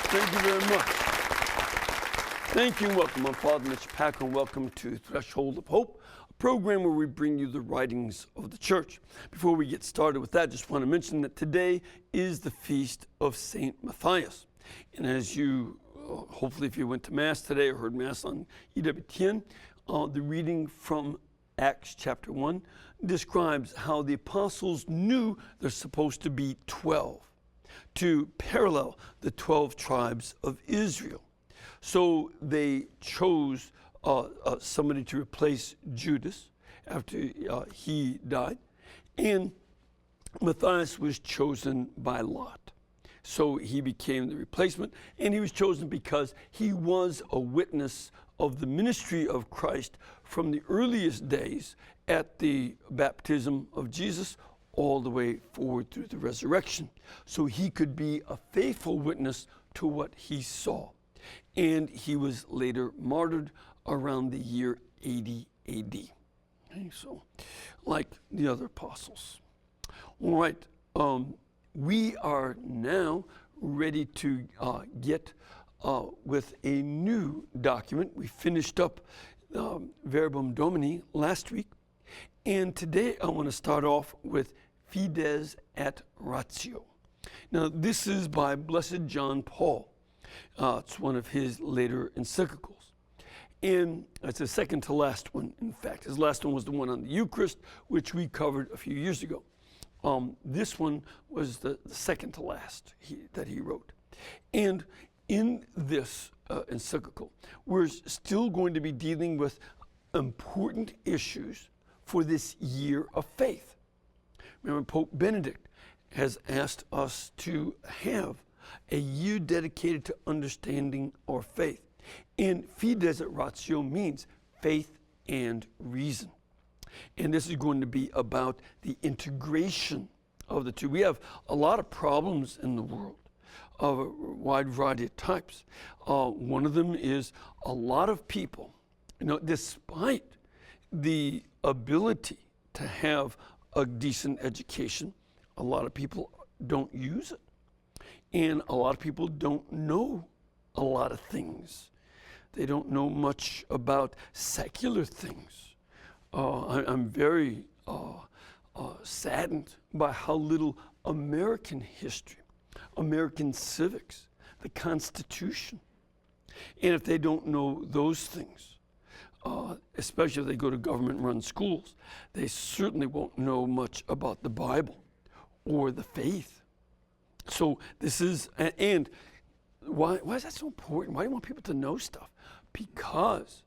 Thank you very much. Thank you and welcome. I'm Father Mitch, Pacwa, and welcome to Thresehold of Hope, a program where we bring you the writings of the church. Before we get started with that, just want to mention that today is the feast of St. Matthias. And as you, hopefully if you went to Mass today or heard Mass on EWTN, the reading from Acts chapter 1 describes how the apostles knew there's supposed to be 12 to parallel the 12 tribes of Israel. So they chose somebody to replace Judas after he died, and Matthias was chosen by lot. So he became the replacement, and he was chosen because he was a witness of the ministry of Christ from the earliest days at the baptism of Jesus all the way forward through the resurrection. So he could be a faithful witness to what he saw. And he was later martyred around the year 80 AD. Okay, so, like the other apostles. All right, we are now ready to get with a new document. We finished up Verbum Domini last week. And today I want to start off with Fides Et Ratio. Now, this is by Blessed John Paul. It's one of his later encyclicals. And it's the second to last one, in fact. His last one was the one on the Eucharist, which we covered a few years ago. This one was the second to last that he wrote. And in this encyclical, we're still going to be dealing with important issues for this year of faith. Remember, Pope Benedict has asked us to have a year dedicated to understanding our faith. And Fides Et Ratio means faith and reason. And this is going to be about the integration of the two. We have a lot of problems in the world of a wide variety of types. One of them is a lot of people, despite the ability to have a decent education, a lot of people don't use it. And a lot of people don't know a lot of things. They don't know much about secular things. I'm very saddened by how little American history, American civics, the Constitution. And if they don't know those things, especially if they go to government-run schools, they certainly won't know much about the Bible or the faith. So this is, and why is that so important? Why do you want people to know stuff? Because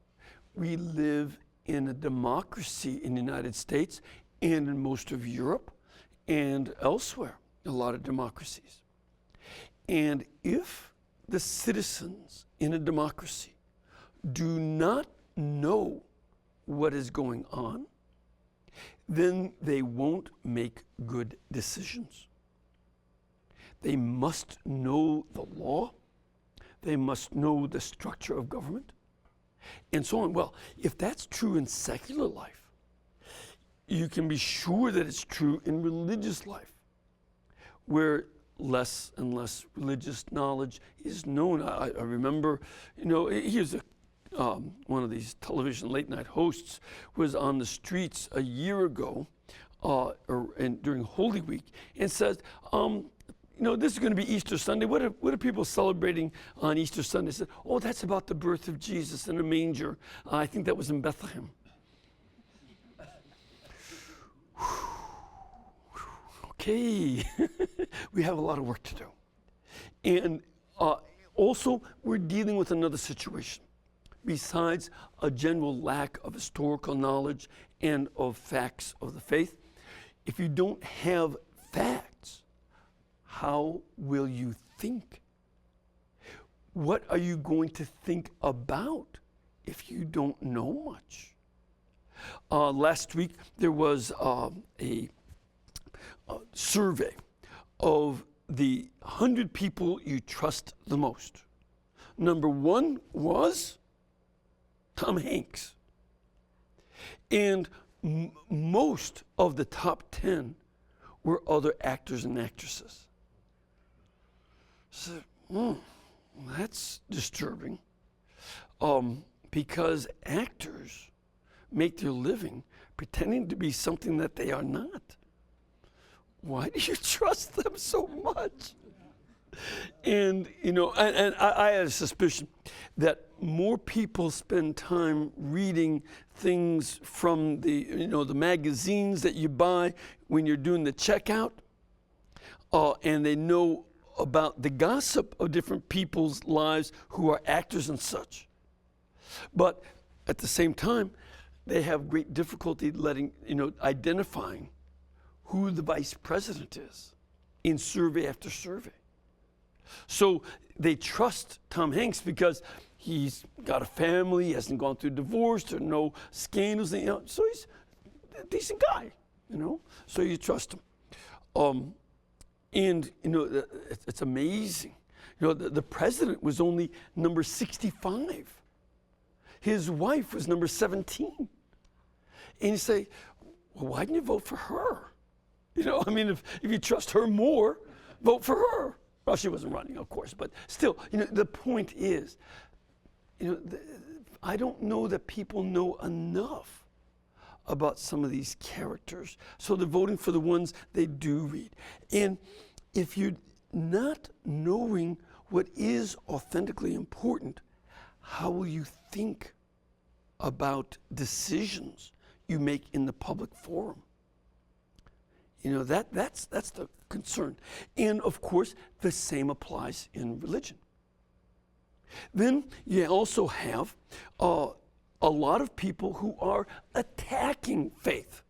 we live in a democracy in the United States and in most of Europe and elsewhere, a lot of democracies. And if the citizens in a democracy do not know what is going on, then they won't make good decisions. They must know the law. They must know the structure of government, and so on. Well, if that's true in secular life, you can be sure that it's true in religious life, where less and less religious knowledge is known. I remember, here's one of these television late-night hosts was on the streets a year ago, and during Holy Week, and says, this is going to be Easter Sunday. What are people celebrating on Easter Sunday? I said, that's about the birth of Jesus in a manger. I think that was in Bethlehem. Okay, we have a lot of work to do. And also, we're dealing with another situation. Besides a general lack of historical knowledge and of facts of the faith, if you don't have facts, how will you think? What are you going to think about if you don't know much? Last week, there was a survey of the 100 people you trust the most. Number one was Tom Hanks. And most of the top 10 were other actors and actresses. So, Well, that's disturbing, because actors make their living pretending to be something that they are not. Why do you trust them so much? And, and I had a suspicion that more people spend time reading things from the magazines that you buy when you're doing the checkout, and they know about the gossip of different people's lives who are actors and such. But at the same time, they have great difficulty identifying who the vice president is in survey after survey. So they trust Tom Hanks because he's got a family, he hasn't gone through divorce, there are no scandals, so he's a decent guy, so you trust him. And it's amazing. The president was only number 65. His wife was number 17. And you say, well, why didn't you vote for her? If you trust her more, vote for her. Well, she wasn't running, of course, but still, the point is, I don't know that people know enough about some of these characters, so they're voting for the ones they do read. And if you're not knowing what is authentically important, how will you think about decisions you make in the public forum? That's the concern. And of course, the same applies in religion. Then you also have a lot of people who are attacking faith.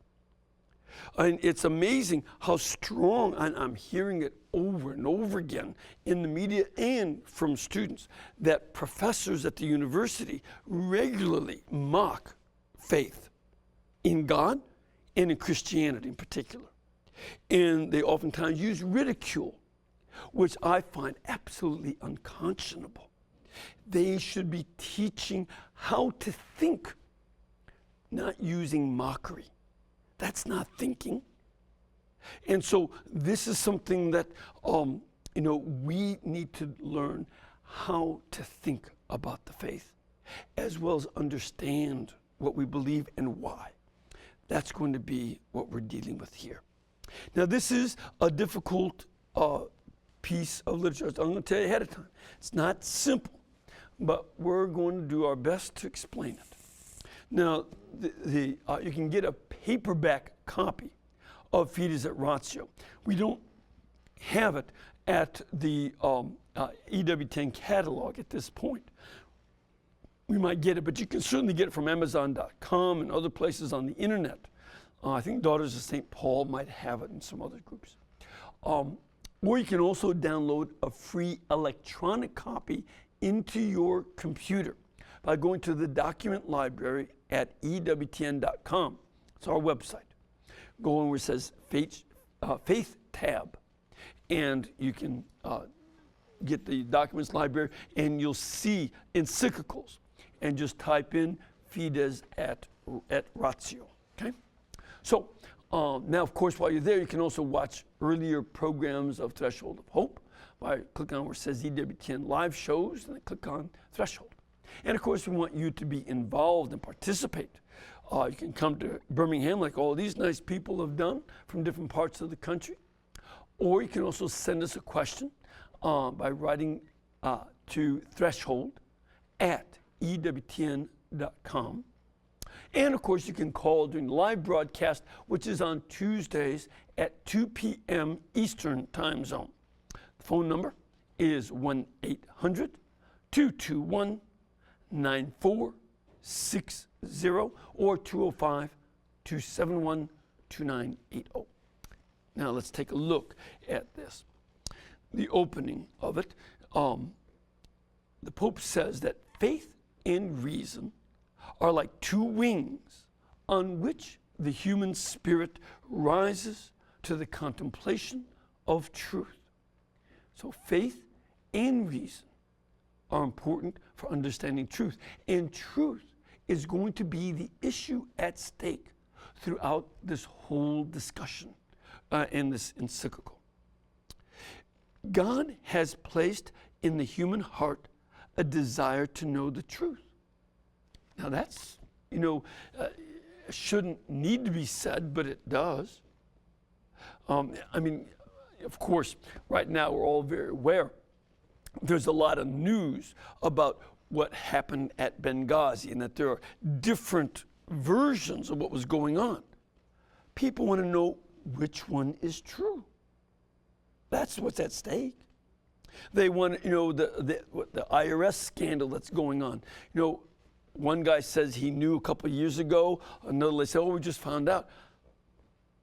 And it's amazing how strong, and I'm hearing it over and over again in the media and from students, that professors at the university regularly mock faith in God and in Christianity in particular. And they oftentimes use ridicule, which I find absolutely unconscionable. They should be teaching how to think, not using mockery. That's not thinking. And so this is something that we need to learn how to think about the faith, as well as understand what we believe and why. That's going to be what we're dealing with here. Now, this is a difficult piece of literature. I'm going to tell you ahead of time. It's not simple, but we're going to do our best to explain it. Now, you can get a paperback copy of Fides Et Ratio. We don't have it at the EWTN catalog at this point. We might get it, but you can certainly get it from Amazon.com and other places on the internet. I think Daughters of St. Paul might have it in some other groups. Or you can also download a free electronic copy into your computer by going to the document library at EWTN.com. It's our website. Go on where it says Faith tab, and you can get the documents library, and you'll see encyclicals, and just type in Fides et Ratio. Okay? So now, of course, while you're there, you can also watch earlier programs of Thresehold of Hope by clicking on where it says EWTN live shows, and then click on Thresehold. And of course, we want you to be involved and participate. You can come to Birmingham like all these nice people have done from different parts of the country. Or you can also send us a question by writing to Thresehold at EWTN.com. And of course, you can call during the live broadcast, which is on Tuesdays at 2 p.m. Eastern Time Zone. The phone number is 1-800-221-9460 or 205-271-2980. Now let's take a look at this. The opening of it, the Pope says that faith and reason are like two wings on which the human spirit rises to the contemplation of truth. So faith and reason are important for understanding truth. And truth is going to be the issue at stake throughout this whole discussion in this encyclical. God has placed in the human heart a desire to know the truth. Now that's, shouldn't need to be said, but it does. Of course, right now we're all very aware. There's a lot of news about what happened at Benghazi and that there are different versions of what was going on. People want to know which one is true. That's what's at stake. They want to know the IRS scandal that's going on. One guy says he knew a couple of years ago. Another they say, we just found out.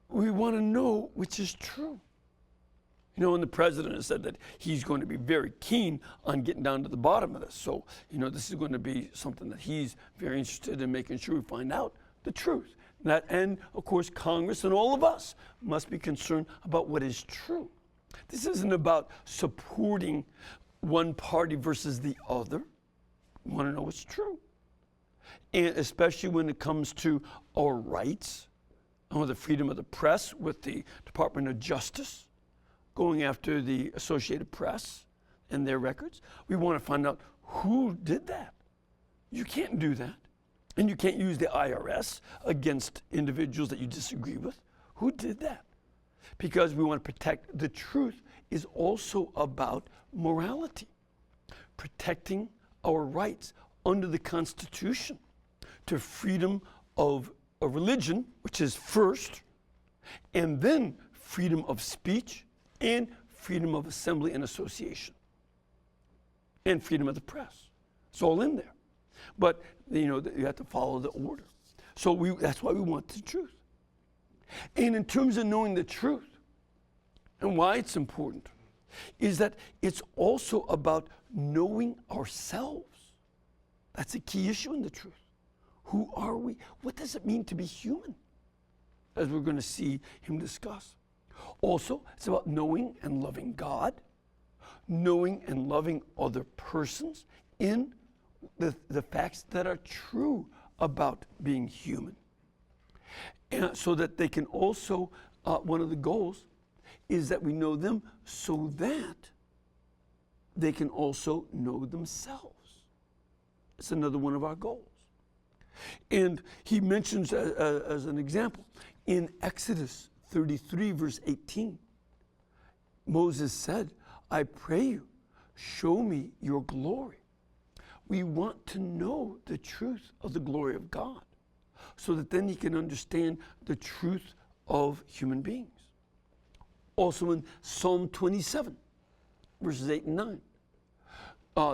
We want to know which is true. And the president has said that he's going to be very keen on getting down to the bottom of this. So, this is going to be something that he's very interested in making sure we find out the truth. And of course, Congress and all of us must be concerned about what is true. This isn't about supporting one party versus the other. We want to know what's true. And especially when it comes to our rights, or the freedom of the press with the Department of Justice going after the Associated Press and their records. We want to find out who did that. You can't do that. And you can't use the IRS against individuals that you disagree with. Who did that? Because we want to protect the truth is also about morality. Protecting our rights under the Constitution to freedom of a religion, which is first, and then freedom of speech and freedom of assembly and association and freedom of the press. It's all in there. But, you have to follow the order. So that's why we want the truth. And in terms of knowing the truth and why it's important is that it's also about knowing ourselves. That's a key issue in the truth. Who are we? What does it mean to be human? As we're going to see him discuss. Also, it's about knowing and loving God, knowing and loving other persons in the facts that are true about being human. And so that they can also, one of the goals is that we know them so that they can also know themselves. It's another one of our goals. And he mentions as an example, in Exodus 33, verse 18, Moses said, I pray you, show me your glory. We want to know the truth of the glory of God so that then he can understand the truth of human beings. Also in Psalm 27, verses 8 and 9,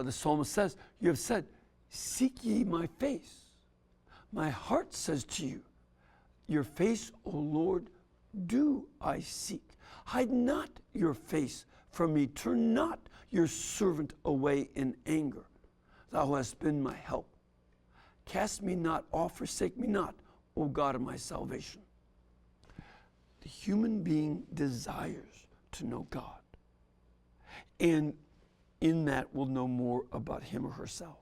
the psalmist says, you have said, seek ye my face. My heart says to you, your face, O Lord, do I seek. Hide not your face from me. Turn not your servant away in anger. Thou hast been my help. Cast me not off, forsake me not, O God of my salvation. The human being desires to know God. And in that will know more about him or herself.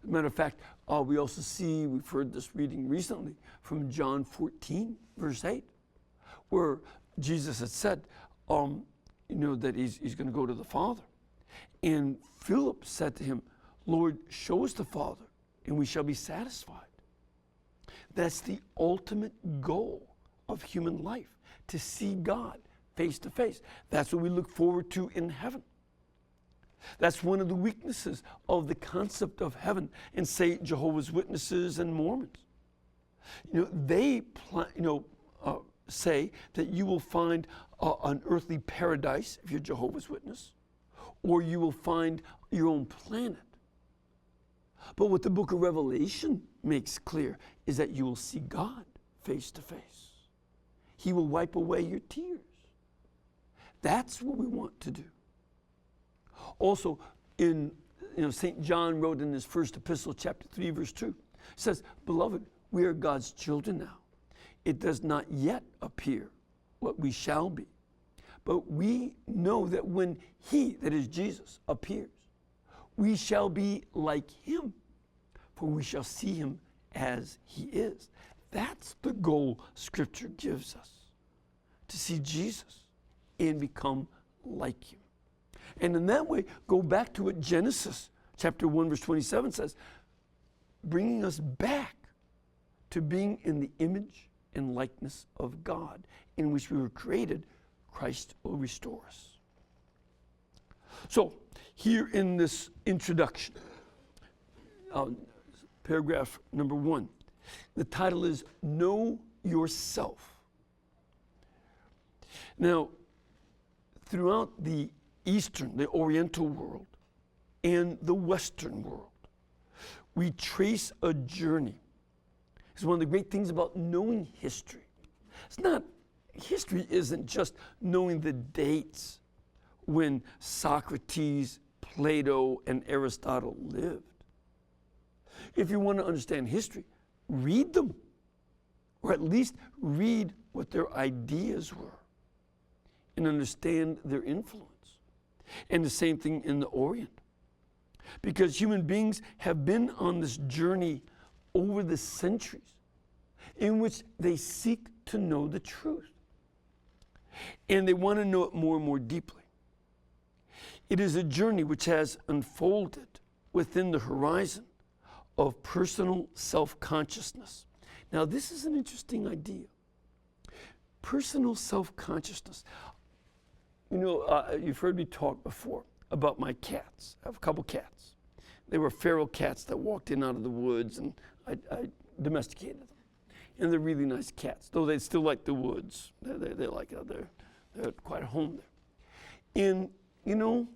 As a matter of fact, we also see, we've heard this reading recently from John 14, verse 8, where Jesus had said, that he's going to go to the Father. And Philip said to him, Lord, show us the Father, and we shall be satisfied. That's the ultimate goal of human life, to see God face to face. That's what we look forward to in heaven. That's one of the weaknesses of the concept of heaven in, say, Jehovah's Witnesses and Mormons. They say that you will find an earthly paradise if you're Jehovah's Witness, or you will find your own planet. But what the book of Revelation makes clear is that you will see God face to face. He will wipe away your tears. That's what we want to do. Also, in St. John wrote in his first epistle, chapter 3, verse 2, says, Beloved, we are God's children now. It does not yet appear what we shall be. But we know that when he, that is Jesus, appears, we shall be like him, for we shall see him as he is. That's the goal Scripture gives us, to see Jesus and become like him. And in that way, go back to what Genesis chapter 1, verse 27 says, bringing us back to being in the image and likeness of God, in which we were created. Christ will restore us. So, here in this introduction, paragraph number 1, the title is Know Yourself. Now, throughout the Eastern, the Oriental world, and the Western world, we trace a journey. It's one of the great things about knowing history. History isn't just knowing the dates when Socrates, Plato, and Aristotle lived. If you want to understand history, read them, or at least read what their ideas were and understand their influence. And the same thing in the Orient. Because human beings have been on this journey over the centuries in which they seek to know the truth. And they want to know it more and more deeply. It is a journey which has unfolded within the horizon of personal self-consciousness. Now, this is an interesting idea. Personal self-consciousness. You know, you've heard me talk before about my cats. I have a couple cats. They were feral cats that walked in out of the woods, and I domesticated them. And they're really nice cats, though they still like the woods. They like it. They're quite at home there. And, you know,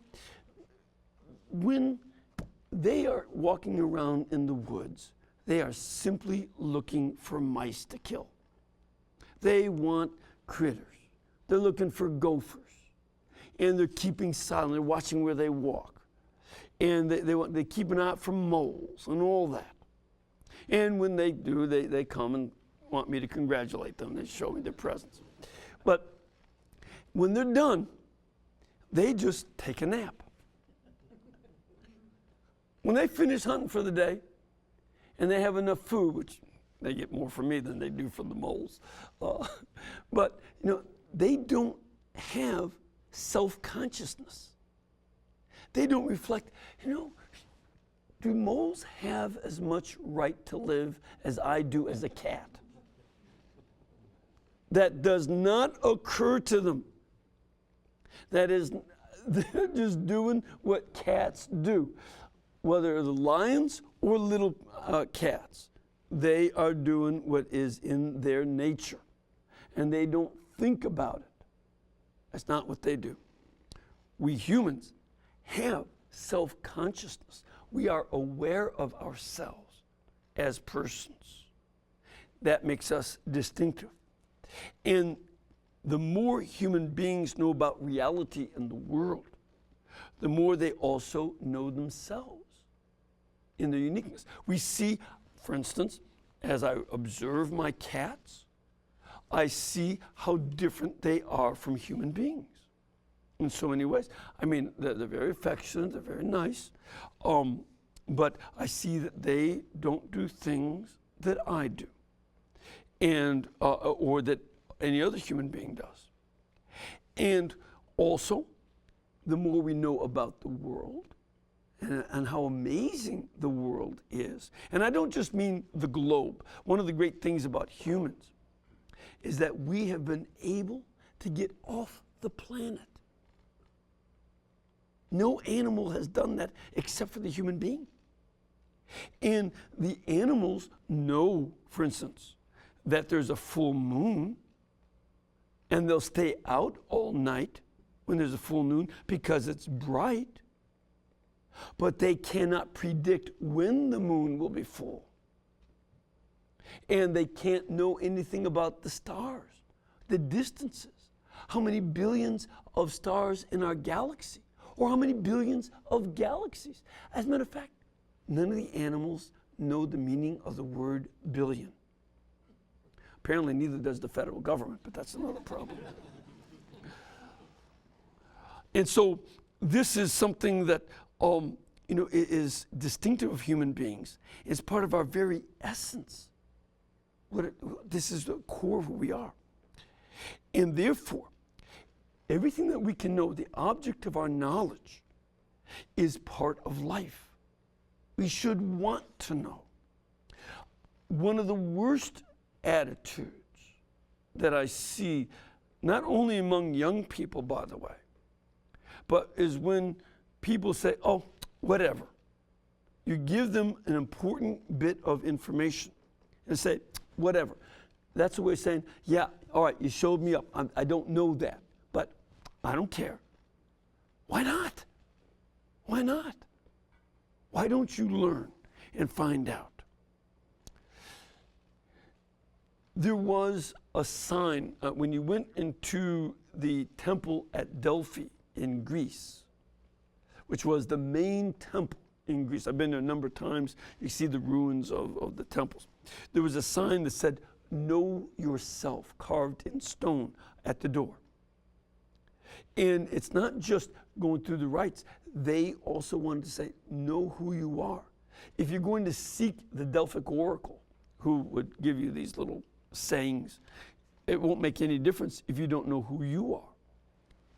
when they are walking around in the woods, they are simply looking for mice to kill. They want critters. They're looking for gophers. And they're keeping silent. They're watching where they walk. And they keep an eye out for moles and all that. And when they do, they come and want me to congratulate them. They show me their presents. But when they're done, they just take a nap. When they finish hunting for the day and they have enough food, which they get more from me than they do from the moles, but you know, they don't have self-consciousness. They don't reflect, you know, do moles have as much right to live as I do as a cat? That does not occur to them. That is, they're just doing what cats do. Whether they're the lions or little cats, they are doing what is in their nature. And they don't think about it. That's not what they do. We humans have self-consciousness. We are aware of ourselves as persons. That makes us distinctive. And the more human beings know about reality in the world, the more they also know themselves in their uniqueness. We see, for instance, as I observe my cats, I see how different they are from human beings in so many ways. I mean, they're very affectionate, they're very nice, but I see that they don't do things that I do, and or that any other human being does. And also, the more we know about the world and how amazing the world is, and I don't just mean the globe. One of the great things about humans is that we have been able to get off the planet. No animal has done that except for the human being. And the animals know, for instance, that there's a full moon, and they'll stay out all night when there's a full moon because it's bright. But they cannot predict when the moon will be full. And they can't know anything about the stars, the distances, how many billions of stars in our galaxy, or how many billions of galaxies. As a matter of fact, none of the animals know the meaning of the word billion. Apparently, neither does the federal government, but that's another problem. And so, this is something that is distinctive of human beings. It's part of our very essence. This is the core of who we are. And therefore, everything that we can know, the object of our knowledge, is part of life. We should want to know. One of the worst attitudes that I see, not only among young people, by the way, but is when people say, oh, whatever. You give them an important bit of information and say, whatever. That's a way of saying, yeah, all right, you showed me up. I don't know that, but I don't care. Why not? Why not? Why don't you learn and find out? There was a sign when you went into the temple at Delphi in Greece, which was the main temple in Greece. I've been there a number of times. You see the ruins of the temples. There was a sign that said, "Know yourself," carved in stone at the door. And it's not just going through the rites. They also wanted to say, know who you are. If you're going to seek the Delphic oracle, who would give you these little sayings, it won't make any difference if you don't know who you are.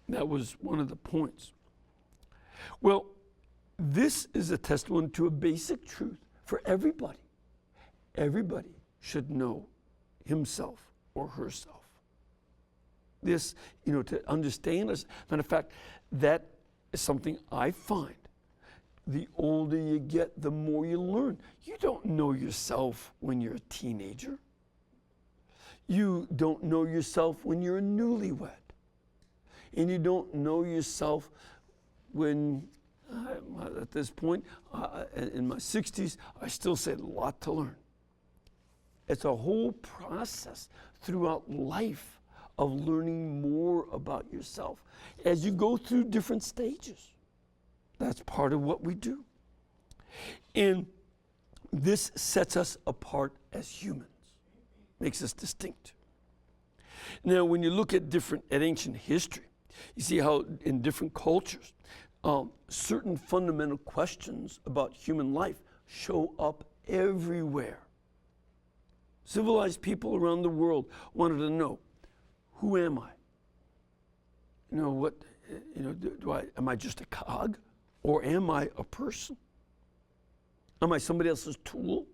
That was one of the points. Well, this is a testimony to a basic truth for everybody. Everybody should know himself or herself. This, to understand us. Matter of fact, that is something I find. The older you get, the more you learn. You don't know yourself when you're a teenager. You don't know yourself when you're a newlywed. And you don't know yourself when, at this point, in my 60s, I still say a lot to learn. It's a whole process throughout life of learning more about yourself as you go through different stages. That's part of what we do. And this sets us apart as humans, makes us distinct. Now, when you look at ancient history, you see how in different cultures, certain fundamental questions about human life show up everywhere. Civilized people around the world wanted to know, who am I? Am I just a cog, or am I a person? Am I somebody else's tool,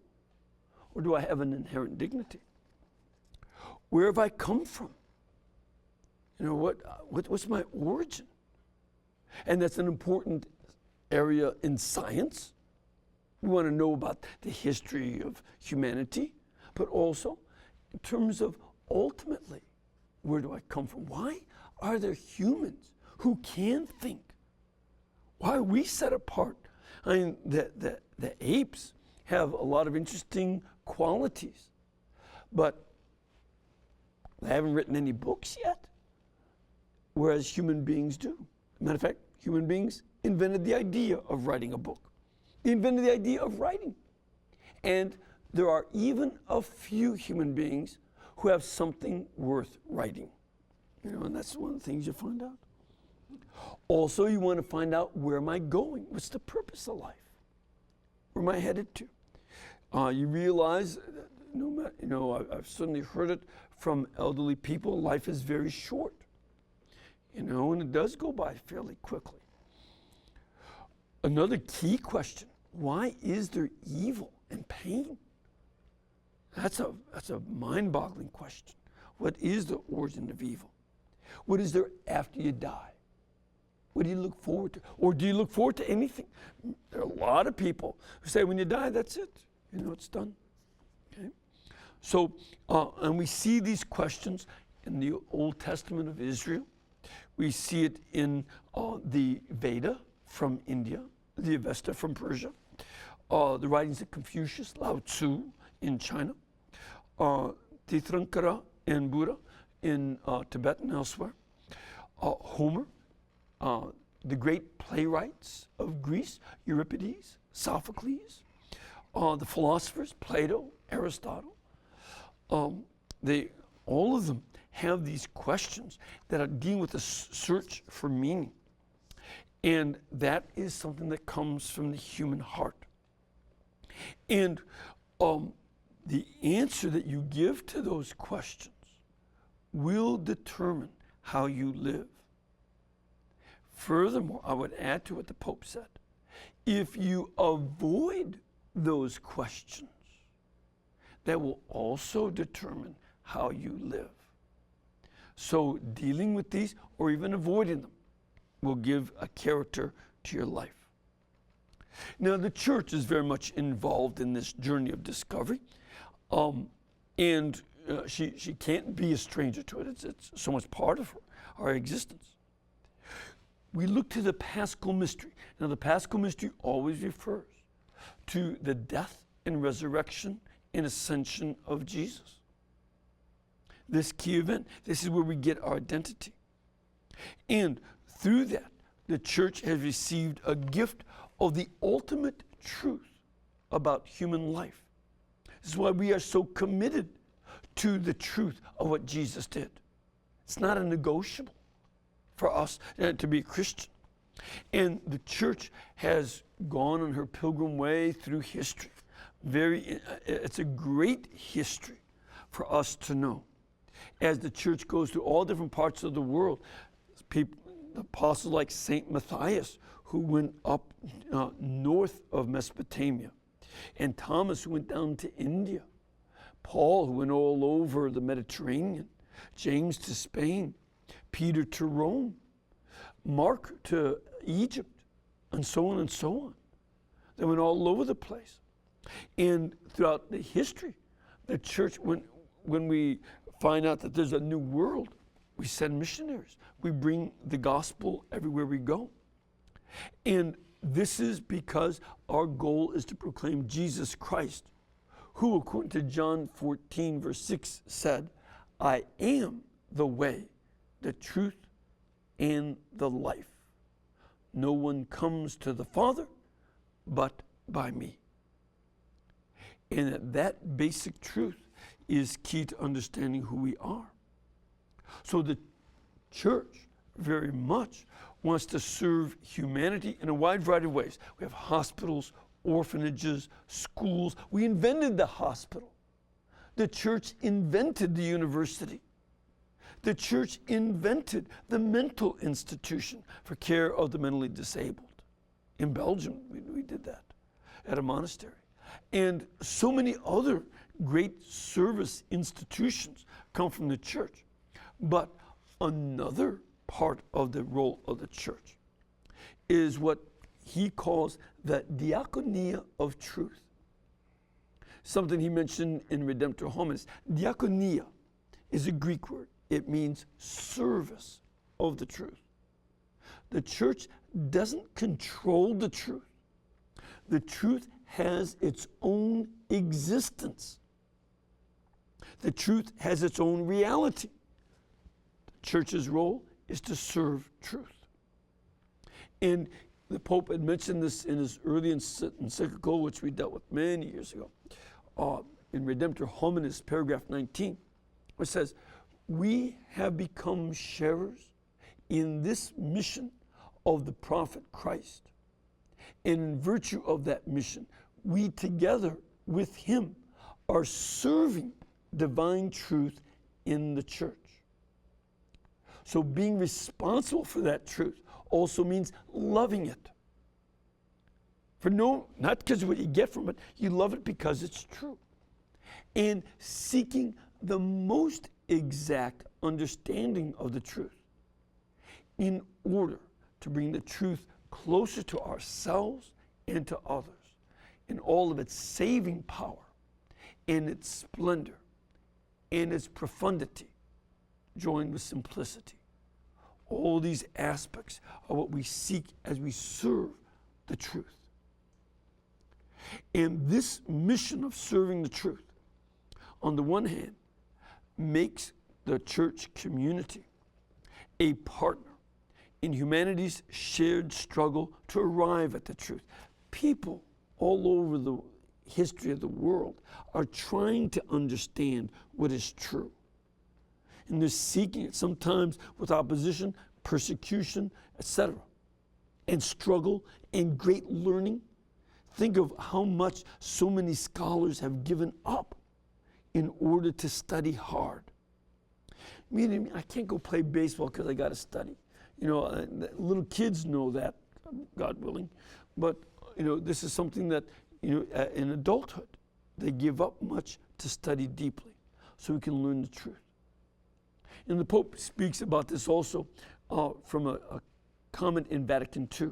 or do I have an inherent dignity? Where have I come from? What's my origin? And that's an important area in science. We want to know about the history of humanity, but also in terms of ultimately, where do I come from? Why are there humans who can think? Why are we set apart? I mean, the apes have a lot of interesting qualities, but they haven't written any books yet, whereas human beings do. Matter of fact, human beings invented the idea of writing a book. They invented the idea of writing. And there are even a few human beings who have something worth writing. And that's one of the things you find out. Also, you want to find out, where am I going? What's the purpose of life? Where am I headed to? You realize, I've certainly heard it from elderly people, life is very short. And it does go by fairly quickly. Another key question, why is there evil and pain? That's a mind-boggling question. What is the origin of evil? What is there after you die? What do you look forward to? Or do you look forward to anything? There are a lot of people who say when you die, that's it. It's done. Okay? So, and we see these questions in the Old Testament of Israel. We see it in the Veda from India, the Avesta from Persia, the writings of Confucius, Lao Tzu in China, Tirthankara and Buddha in Tibet and elsewhere, Homer, the great playwrights of Greece, Euripides, Sophocles, the philosophers, Plato, Aristotle. All of them have these questions that are dealing with the search for meaning. And that is something that comes from the human heart. And the answer that you give to those questions will determine how you live. Furthermore, I would add to what the Pope said. If you avoid those questions, that will also determine how you live. So dealing with these, or even avoiding them, will give a character to your life. Now, the church is very much involved in this journey of discovery, and she can't be a stranger to it. It's so much part of our existence. We look to the Paschal mystery. Now, the Paschal mystery always refers to the death and resurrection and ascension of Jesus. This key event, this is where we get our identity. And through that, the church has received a gift of the ultimate truth about human life. This is why we are so committed to the truth of what Jesus did. It's not a negotiable for us to be a Christian. And the church has gone on her pilgrim way through history. It's a great history for us to know. As the church goes through all different parts of the world, apostles like St. Matthias, who went up north of Mesopotamia, and Thomas, who went down to India, Paul, who went all over the Mediterranean, James to Spain, Peter to Rome, Mark to Egypt, and so on and so on. They went all over the place. And throughout the history, the church, when we find out that there's a new world, we send missionaries. We bring the gospel everywhere we go. And this is because our goal is to proclaim Jesus Christ, who, according to John 14, verse 6, said, I am the way, the truth, and the life. No one comes to the Father but by me. And that basic truth is key to understanding who we are. So the church very much wants to serve humanity in a wide variety of ways. We have hospitals, orphanages, schools. We invented the hospital. The church invented the university. The church invented the mental institution for care of the mentally disabled. In Belgium, we did that at a monastery. And so many other great service institutions come from the church. But another part of the role of the church is what he calls the diaconia of truth. Something he mentioned in Redemptor Hominis. Diaconia is a Greek word. It means service of the truth. The church doesn't control the truth. The truth has its own existence. The truth has its own reality. The church's role is to serve truth. And the Pope had mentioned this in his early encyclical, which we dealt with many years ago, in Redemptor Hominis, paragraph 19, which says, we have become sharers in this mission of the prophet Christ. And in virtue of that mission, we together with him are serving divine truth in the church. So being responsible for that truth also means loving it. Not because of what you get from it, you love it because it's true. And seeking the most exact understanding of the truth in order to bring the truth closer to ourselves and to others in all of its saving power and its splendor and its profundity joined with simplicity. All these aspects are what we seek as we serve the truth. And this mission of serving the truth, on the one hand, makes the church community a partner in humanity's shared struggle to arrive at the truth. People all over the history of the world are trying to understand what is true. And they're seeking it, sometimes with opposition, persecution, etc. And struggle and great learning. Think of how much so many scholars have given up in order to study hard. Meaning, I can't go play baseball because I got to study. Little kids know that, God willing, but this is something that in adulthood they give up much to study deeply, so we can learn the truth. And the Pope speaks about this also from a comment in Vatican II,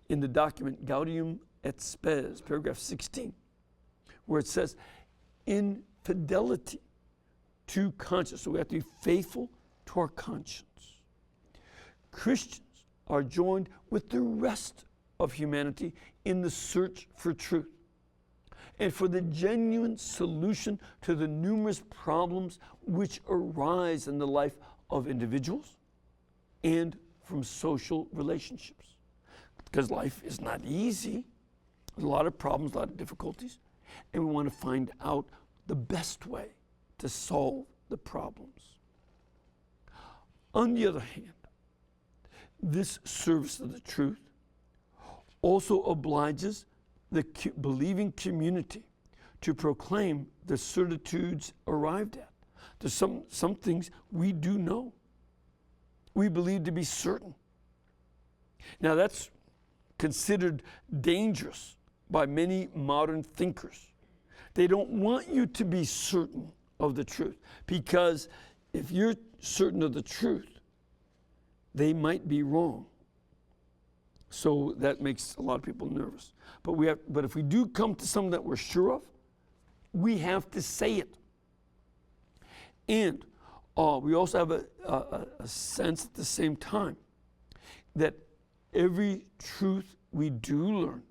in the document Gaudium et Spes, paragraph 16, where it says, in fidelity to conscience, so we have to be faithful to our conscience, Christians are joined with the rest of humanity in the search for truth and for the genuine solution to the numerous problems which arise in the life of individuals and from social relationships. Because life is not easy. There's a lot of problems, a lot of difficulties, and we want to find out the best way to solve the problems. On the other hand, this service of the truth also obliges the believing community to proclaim the certitudes arrived at. There's some things we do know, we believe to be certain. Now that's considered dangerous by many modern thinkers. They don't want you to be certain of the truth, because if you're certain of the truth, they might be wrong. So that makes a lot of people nervous. But if we do come to something that we're sure of, we have to say it. And we also have a sense at the same time that every truth we do learn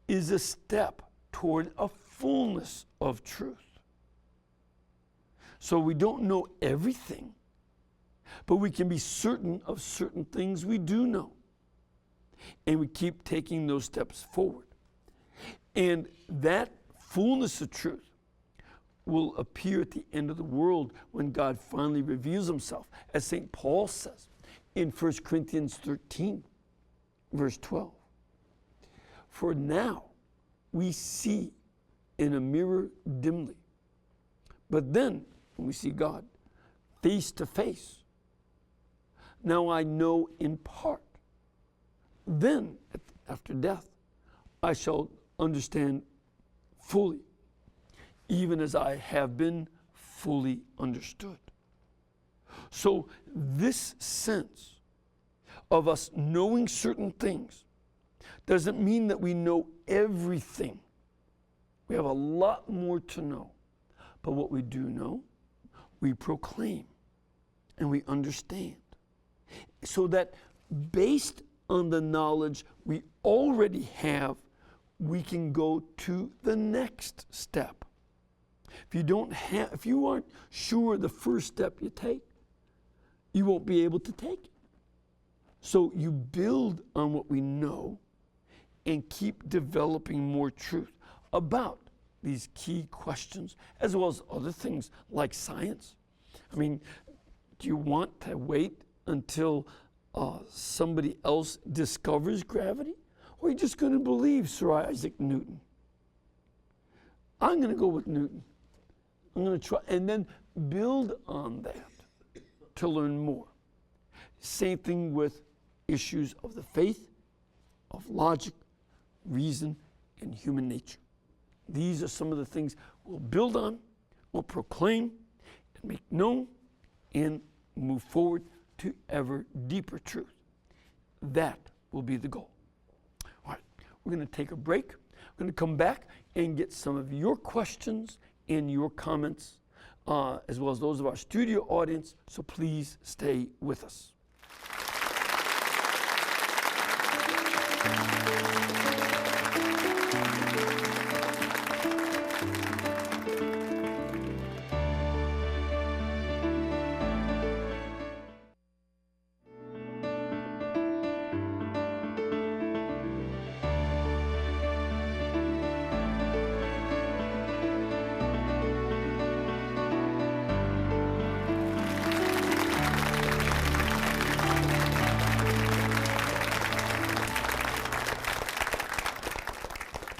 is a step toward a fullness of truth. So we don't know everything, but we can be certain of certain things we do know. And we keep taking those steps forward. And that fullness of truth will appear at the end of the world when God finally reveals himself, as St. Paul says in 1 Corinthians 13, verse 12. For now we see in a mirror dimly, but then when we see God face to face, now I know in part. Then, after death, I shall understand fully, even as I have been fully understood. So this sense of us knowing certain things doesn't mean that we know everything. We have a lot more to know. But what we do know, we proclaim and we understand. So that based on the knowledge we already have, we can go to the next step. If you aren't sure the first step you take, you won't be able to take it. So you build on what we know and keep developing more truth about these key questions, as well as other things like science. I mean, do you want to wait until somebody else discovers gravity? Or are you just going to believe Sir Isaac Newton? I'm going to go with Newton. I'm going to try, and then build on that to learn more. Same thing with issues of the faith, of logic, reason, and human nature. These are some of the things we'll build on, we'll proclaim, and make known, and move forward to ever deeper truth. That will be the goal. All right, we're going to take a break. We're going to come back and get some of your questions and your comments, as well as those of our studio audience, so please stay with us.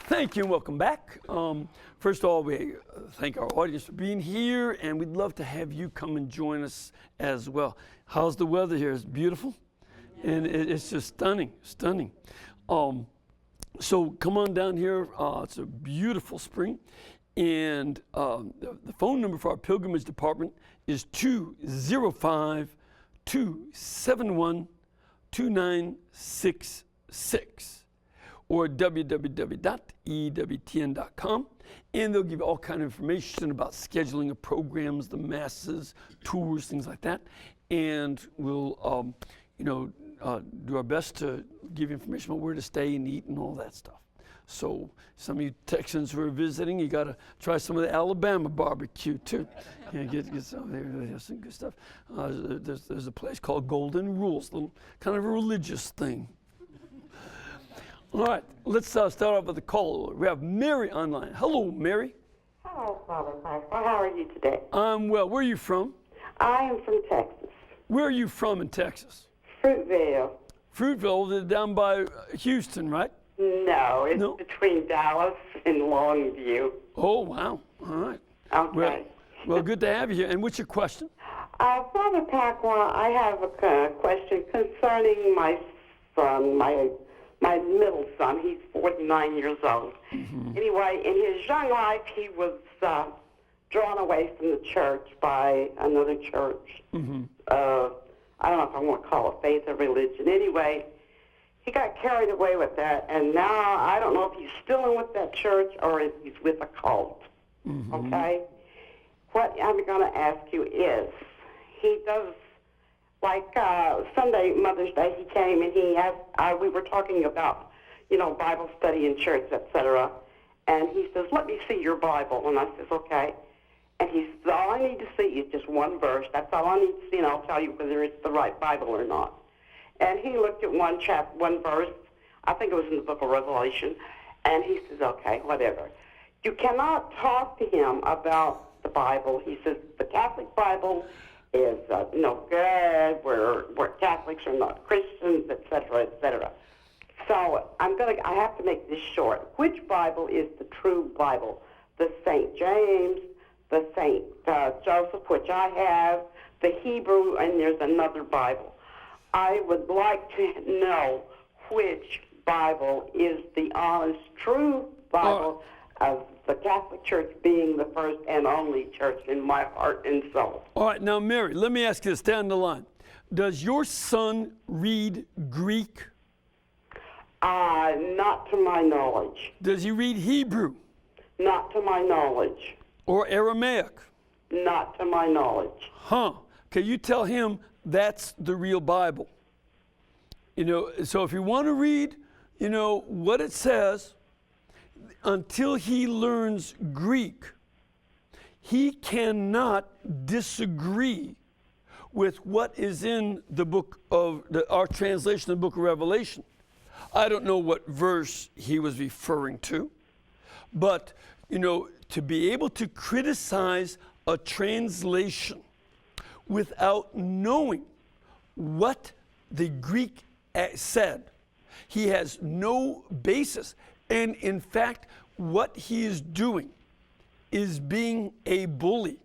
Thank you and welcome back. First of all, we thank our audience for being here, and we'd love to have you come and join us as well. How's the weather here? Is it beautiful? And it's just stunning, stunning. So come on down here. It's a beautiful spring. And the phone number for our pilgrimage department is 205-271-2966 or www.ewtn.com. And they'll give you all kind of information about scheduling of programs, the masses, tours, things like that. And we'll, do our best to give you information about where to stay and eat and all that stuff. So some of you Texans who are visiting, you got to try some of the Alabama barbecue too. Get some, there's some good stuff. There's a place called Golden Rules, little kind of a religious thing. All right, let's start off with a call. We have Mary online. Hello, Mary. Hello, Father Pacwa. How are you today? I'm well. Where are you from? I am from Texas. Where are you from in Texas? Fruitvale. Fruitvale, down by Houston, right? No, it's between Dallas and Longview. Oh, wow. All right. Okay. Well, good to have you here. And what's your question? Father Pacwa, I have a question concerning my son, my middle son. He's 49 years old. Mm-hmm. Anyway, in his young life, he was drawn away from the church by another church. Mm-hmm. I don't know if I want to call it faith or religion. Anyway, he got carried away with that, and now I don't know if he's still in with that church or if he's with a cult. Mm-hmm. Okay? What I'm going to ask you is, he does, like Sunday, Mother's Day, he came and he has, we were talking about, Bible study in church, etc. And he says, let me see your Bible. And I says, okay. And he says, all I need to see is just one verse. That's all I need to see, and I'll tell you whether it's the right Bible or not. And he looked at one verse. I think it was in the book of Revelation. And he says, okay, whatever. You cannot talk to him about the Bible. He says, the Catholic Bible is no good. We're Catholics are not Christians, etc., etc. So I have to make this short. Which Bible is the true Bible? The St. James, the St. Joseph, which I have, the Hebrew, and there's another Bible. I would like to know which Bible is the honest, true Bible of the Catholic Church being the first and only church in my heart and soul. All right, now, Mary, let me ask you this, down the line. Does your son read Greek? Not to my knowledge. Does he read Hebrew? Not to my knowledge. Or Aramaic? Not to my knowledge. Huh. Can you tell him that's the real Bible? So if you want to read, what it says, until he learns Greek, he cannot disagree with what is in the book of our translation of the book of Revelation. I don't know what verse he was referring to, but, to be able to criticize a translation without knowing what the Greek said, he has no basis. And in fact, what he is doing is being a bully.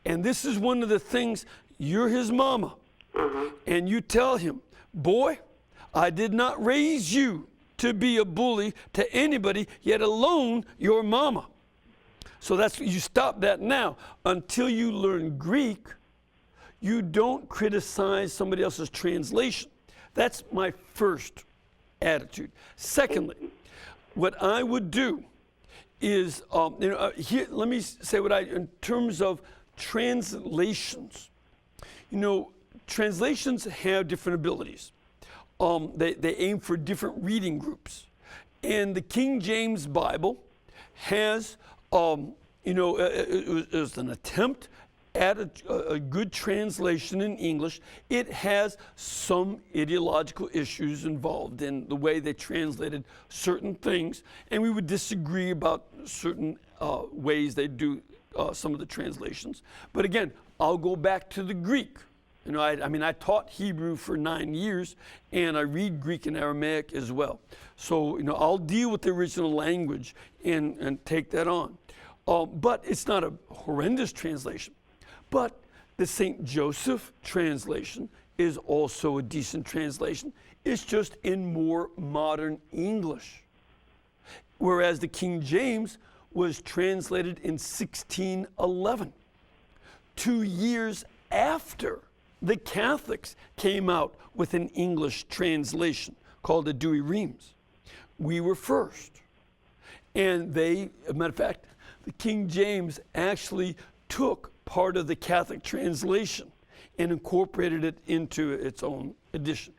And this is one of the things, you're his mama, and you tell him, boy, I did not raise you to be a bully to anybody, yet alone your mama. So you stop that now. Until you learn Greek, you don't criticize somebody else's translation. That's my first attitude. Secondly, what I would do is, here, let me say in terms of translations, translations have different abilities. They aim for different reading groups. And the King James Bible has, it was an attempt at a good translation in English. It has some ideological issues involved in the way they translated certain things, and we would disagree about certain ways they do some of the translations. But again, I'll go back to the Greek. I taught Hebrew for 9 years, and I read Greek and Aramaic as well. So, I'll deal with the original language and take that on. But it's not a horrendous translation. But the St. Joseph translation is also a decent translation. It's just in more modern English. Whereas the King James was translated in 1611, 2 years after the Catholics came out with an English translation called the Douay-Rheims. We were first. And they, as a matter of fact, the King James actually took part of the Catholic translation and incorporated it into its own edition.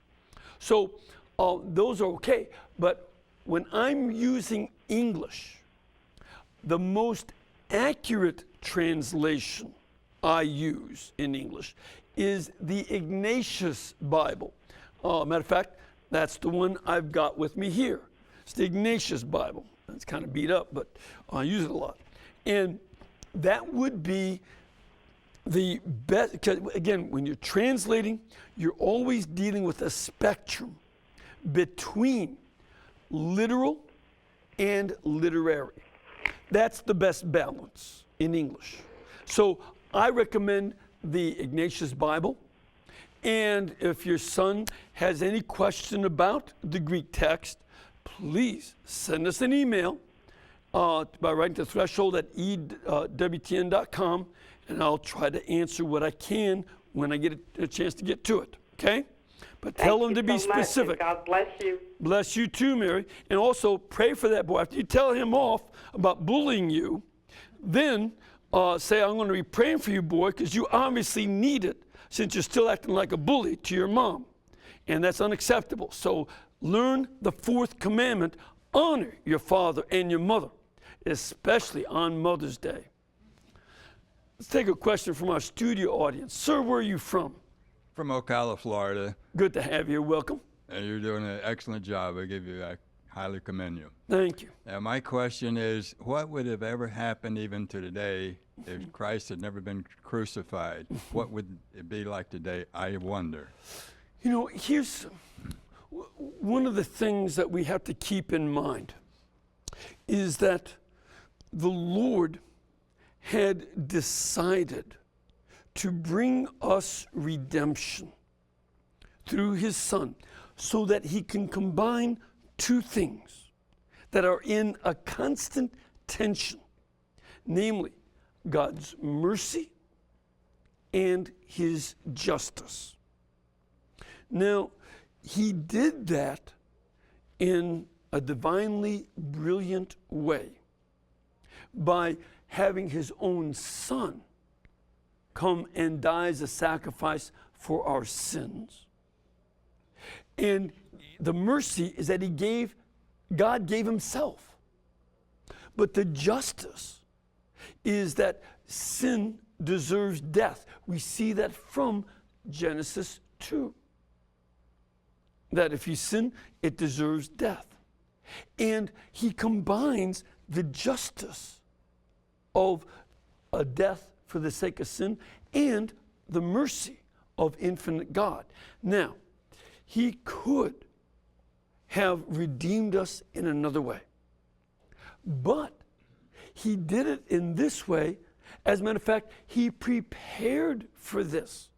So those are okay, but when I'm using English, the most accurate translation I use in English is the Ignatius Bible. Matter of fact, that's the one I've got with me here. It's the Ignatius Bible. It's kind of beat up, but I use it a lot. And that would be the best, because again, when you're translating, you're always dealing with a spectrum between literal and literary. That's the best balance in English. So I recommend the Ignatius Bible. And if your son has any question about the Greek text, please send us an email by writing to Thresehold at EWTN.com, and I'll try to answer what I can when I get a chance to get to it, okay? But tell them to be specific. God bless you. Bless you too, Mary. And also pray for that boy. After you tell him off about bullying you, then say, I'm going to be praying for you, boy, because you obviously need it since you're still acting like a bully to your mom. And that's unacceptable. So learn the fourth commandment. Honor your father and your mother, especially on Mother's Day. Let's take a question from our studio audience. Sir, where are you from? From Ocala, Florida. Good to have you. Welcome. And you're doing an excellent job. I highly commend you. Thank you. Now, my question is, what would have ever happened even to today if Christ had never been crucified? What would it be like today? I wonder. You know, here's one of the things that we have to keep in mind is that the Lord had decided to bring us redemption through his Son so that he can combine two things that are in a constant tension, namely God's mercy and his justice. Now, he did that in a divinely brilliant way by having his own Son come and die as a sacrifice for our sins. And the mercy is that God gave himself. But the justice is that sin deserves death. We see that from Genesis 2. That if you sin, it deserves death. And he combines the justice of a death for the sake of sin and the mercy of infinite God. Now, he could have redeemed us in another way. But he did it in this way. As a matter of fact, he prepared for this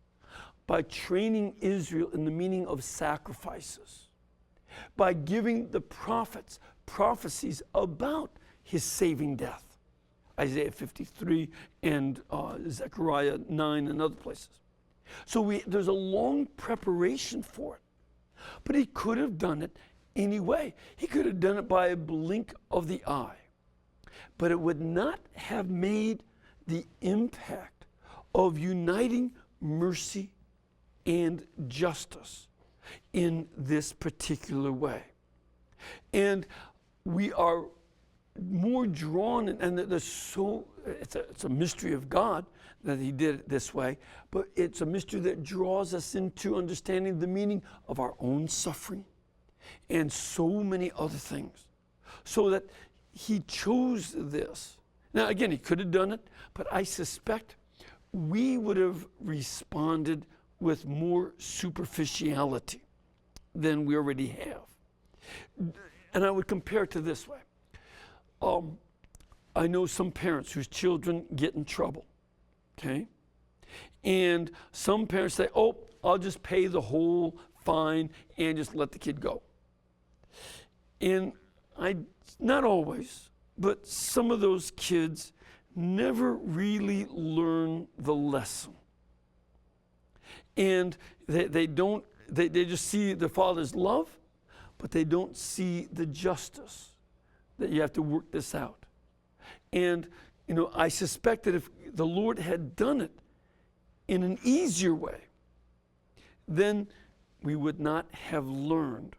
by training Israel in the meaning of sacrifices, by giving the prophets prophecies about his saving death. Isaiah 53 and Zechariah 9 and other places. So there's a long preparation for it. But he could have done it any way. He could have done it by a blink of the eye. But it would not have made the impact of uniting mercy and justice in this particular way. And we are more drawn, and it's a mystery of God that he did it this way, but it's a mystery that draws us into understanding the meaning of our own suffering and so many other things, so that he chose this. Now, again, he could have done it, but I suspect we would have responded with more superficiality than we already have. And I would compare it to this way. I know some parents whose children get in trouble, okay? And some parents say, oh, I'll just pay the whole fine and just let the kid go. And not always, but some of those kids never really learn the lesson. And they just see the father's love, but they don't see the justice that you have to work this out. And, I suspect that if the Lord had done it in an easier way, then we would not have learned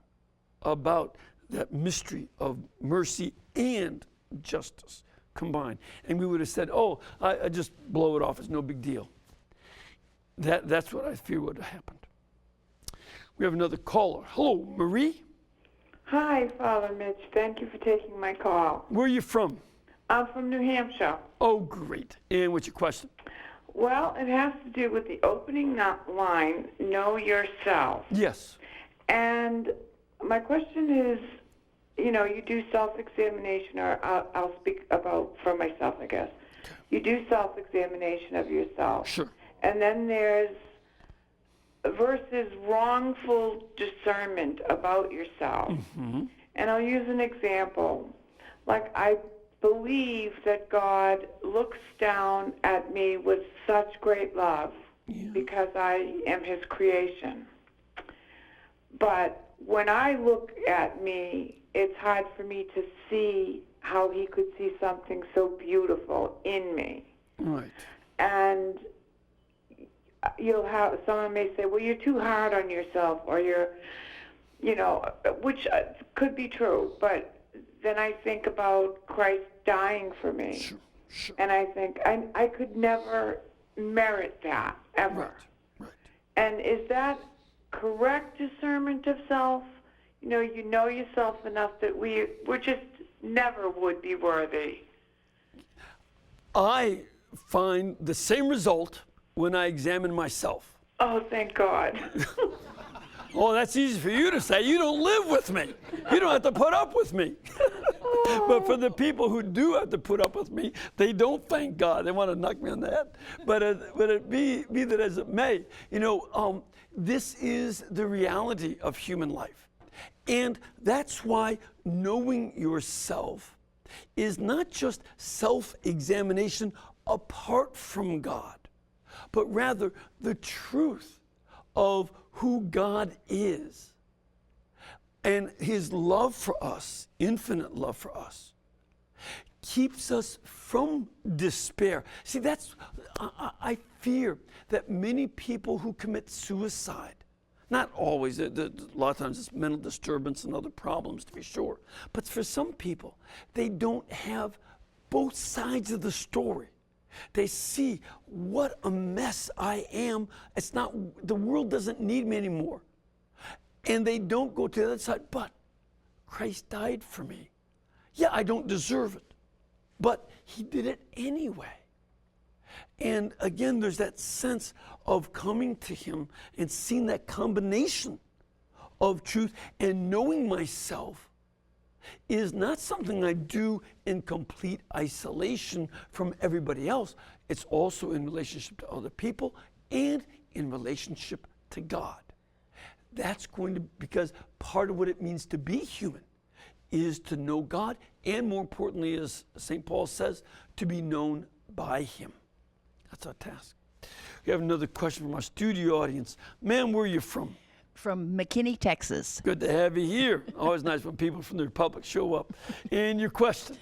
about that mystery of mercy and justice combined. And we would have said, oh, I just blow it off. It's no big deal. That's what I fear would have happened. We have another caller. Hello, Marie. Hi, Father Mitch. Thank you for taking my call. Where are you from? I'm from New Hampshire. Oh, great. And what's your question? Well, it has to do with the opening line, know yourself. Yes. And my question is, you do self-examination, or I'll speak about for myself, I guess. Okay. You do self-examination of yourself. Sure. And then there's versus wrongful discernment about yourself. Mm-hmm. And I'll use an example. Like, I believe that God looks down at me with such great love because I am his creation. But when I look at me, it's hard for me to see how he could see something so beautiful in me. Right. And you'll have, someone may say, well, you're too hard on yourself, or you're, which could be true, but then I think about Christ dying for me. Sure. And I think I could never merit that, ever. Right. And is that correct discernment of self? You know yourself enough that we're just never would be worthy. I find the same result when I examine myself. Oh, thank God. Oh, that's easy for you to say. You don't live with me. You don't have to put up with me. But for the people who do have to put up with me, they don't thank God. They want to knock me on the head. But it be that as it may, this is the reality of human life. And that's why knowing yourself is not just self-examination apart from God, but rather the truth of who God is and his love for us, infinite love for us, keeps us from despair. See, I fear that many people who commit suicide, not always, a lot of times it's mental disturbance and other problems to be sure, but for some people, they don't have both sides of the story. They see what a mess I am. The world doesn't need me anymore. And they don't go to the other side, but Christ died for me. Yeah, I don't deserve it, but he did it anyway. And again, there's that sense of coming to him and seeing that combination of truth and knowing myself is not something I do in complete isolation from everybody else. It's also in relationship to other people and in relationship to God. That's going to, because part of what it means to be human is to know God, and more importantly, as St. Paul says, to be known by him. That's our task. We have another question from our studio audience. Ma'am, where are you from? From McKinney, Texas. Good to have you here. Always nice when people from the Republic show up. And your question?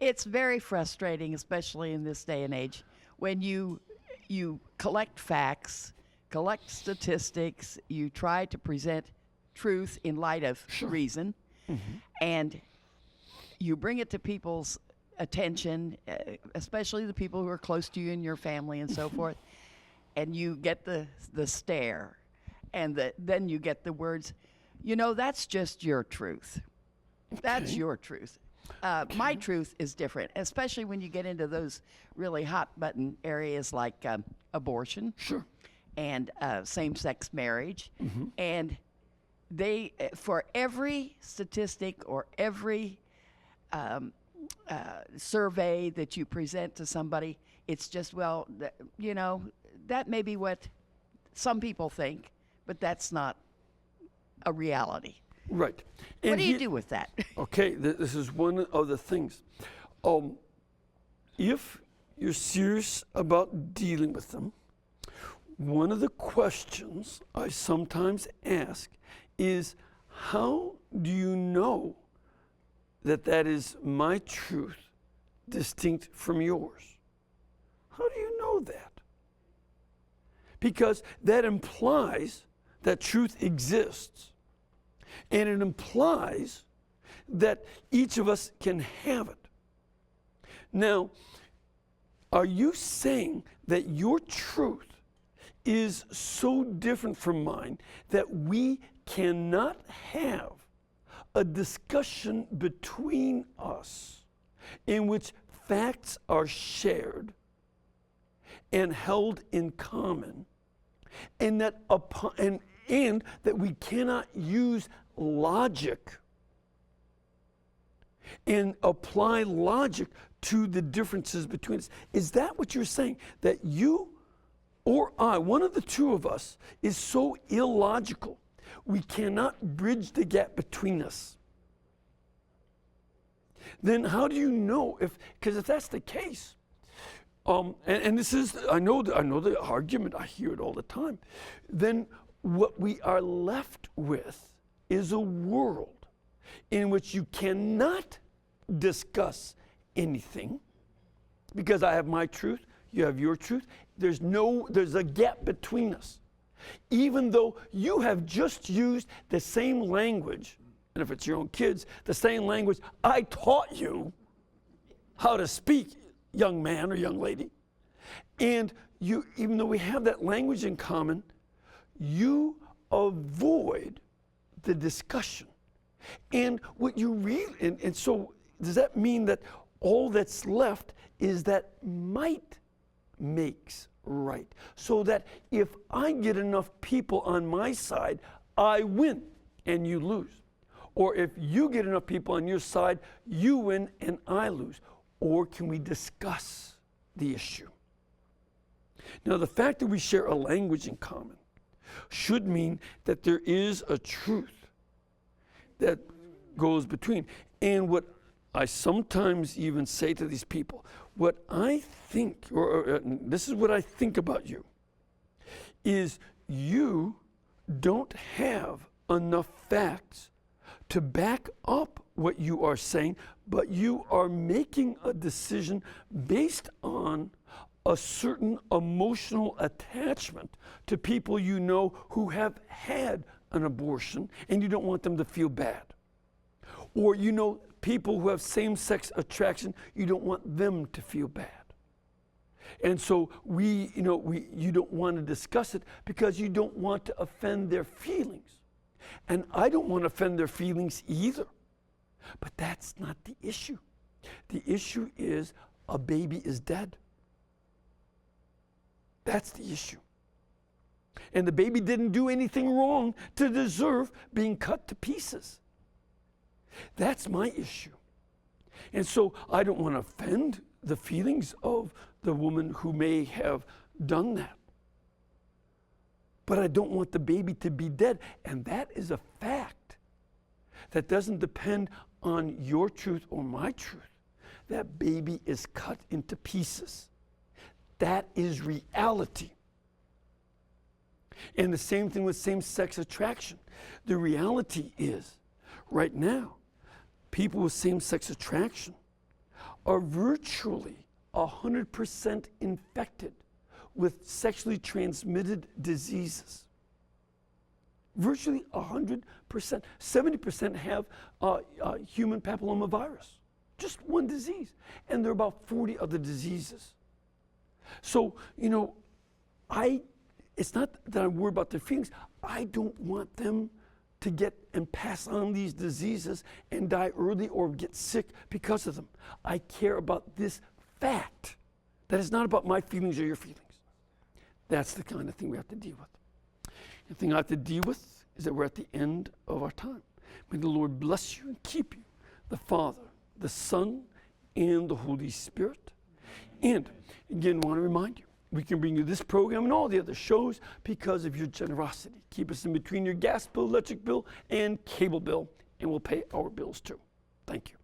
It's very frustrating, especially in this day and age, when you collect facts, collect statistics, you try to present truth in light of reason, and you bring it to people's attention, especially the people who are close to you and your family and so forth, and you get the stare. And then you get the words, that's just your truth. That's your truth. My truth is different, especially when you get into those really hot button areas like abortion and same-sex marriage. And they, for every statistic or every survey that you present to somebody, it's just, that may be what some people think, but that's not a reality. Right. What And do you do with that? Okay, this is one of the things. If you're serious about dealing with them, one of the questions I sometimes ask is, how do you know that that is my truth distinct from yours? How do you know that? Because that implies that truth exists. And it implies that each of us can have it. Now, are you saying that your truth is so different from mine that we cannot have a discussion between us in which facts are shared and held in common, and that and that we cannot use logic and apply logic to the differences between us? Is that what you're saying? That you or I, one of the two of us, is so illogical, we cannot bridge the gap between us? Then how do you know if, because if that's the case, and this is, I know the argument, I hear it all the time, then what we are left with is a world in which you cannot discuss anything, because I have my truth, you have your truth. There's a gap between us. Even though you have just used the same language, and if it's your own kids, the same language I taught you how to speak, young man or young lady. And you, even though we have that language in common, you avoid the discussion. And what you really, and so does that mean that all that's left is that might makes right? So that if I get enough people on my side, I win and you lose. Or if you get enough people on your side, you win and I lose. Or can we discuss the issue? Now, the fact that we share a language in common should mean that there is a truth that goes between. And what I sometimes even say to these people, what I think, or this is what I think about you, is you don't have enough facts to back up what you are saying, but you are making a decision based on a certain emotional attachment to people you know who have had an abortion, and you don't want them to feel bad. Or you know people who have same-sex attraction, you don't want them to feel bad. And so you don't want to discuss it because you don't want to offend their feelings. And I don't want to offend their feelings either. But that's not the issue. The issue is a baby is dead. That's the issue. And the baby didn't do anything wrong to deserve being cut to pieces. That's my issue. And so I don't want to offend the feelings of the woman who may have done that. But I don't want the baby to be dead. And that is a fact that doesn't depend on your truth or my truth. That baby is cut into pieces. That is reality. And the same thing with same-sex attraction. The reality is, right now, people with same-sex attraction are virtually 100% infected with sexually transmitted diseases. Virtually 100%. 70% have human papillomavirus. Just one disease. And there are about 40 other diseases. So, it's not that I worry about their feelings. I don't want them to get and pass on these diseases and die early or get sick because of them. I care about this fact. That is not about my feelings or your feelings. That's the kind of thing we have to deal with. The thing I have to deal with is that we're at the end of our time. May the Lord bless you and keep you, the Father, the Son, and the Holy Spirit. And again, I want to remind you, We can bring you this program and all the other shows because of your generosity. Keep us in between your gas bill, electric bill, and cable bill, and we'll pay our bills too. Thank you.